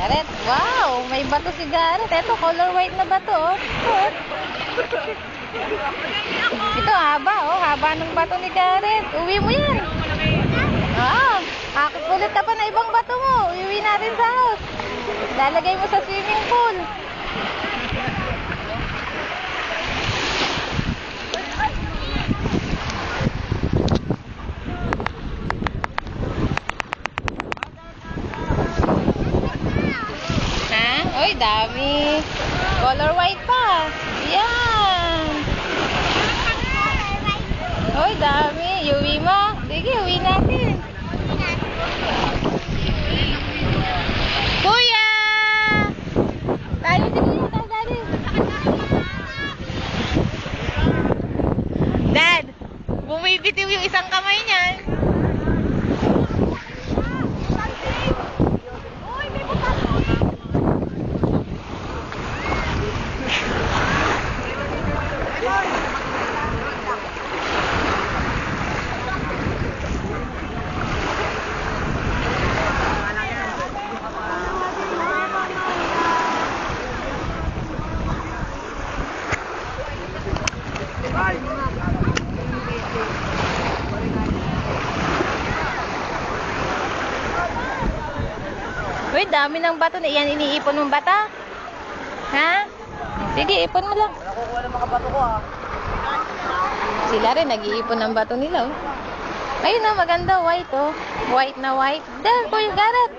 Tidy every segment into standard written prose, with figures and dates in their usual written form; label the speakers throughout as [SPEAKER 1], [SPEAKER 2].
[SPEAKER 1] Gareth, wow! May bato si Gareth. Ito, color white na bato, oh. Ito, haba, oh. Haba ng bato ni Gareth. Uwi mo yan. Kulit na pa na ibang bato mo. Uwi natin sa house. Lalagay mo sa swimming pool. Oy, dami. Color white pa. Yan. Oy, dami. Uwi mo? Sige, uwi natin. Kuya! Tayo, sige. Tayo. Dad, bumibitiw yung isang kamay niyan. Uy, dami ng bato na. Yan, iniipon mong bata? Ha? Sige, ipon mo lang.
[SPEAKER 2] Wala kukuha ng mga bato ko, ha?
[SPEAKER 1] Sila rin, nag-iipon ng bato nila, oh. Ayun na, maganda, white, oh. White na white. There, Kuya Gareth.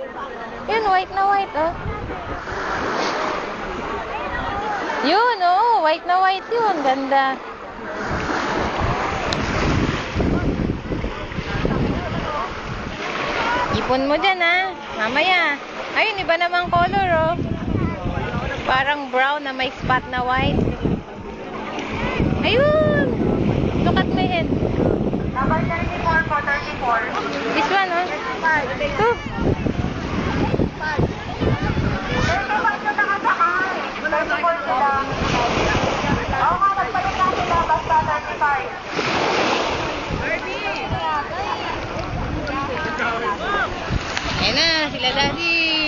[SPEAKER 1] Yun, white na white, oh. Yun, oh. White na white yun. Ganda. Ipon mo dyan, ha. Mamaya. Ayun, iba namang color, oh. Parang brown na may spot na white. Ayun! Look at my head.
[SPEAKER 2] Number 34 po, 34.
[SPEAKER 1] This one, oh. Ito.
[SPEAKER 2] Oo nga, nagpalit na sila. Basta 35.
[SPEAKER 1] Ayan na, sila daddy.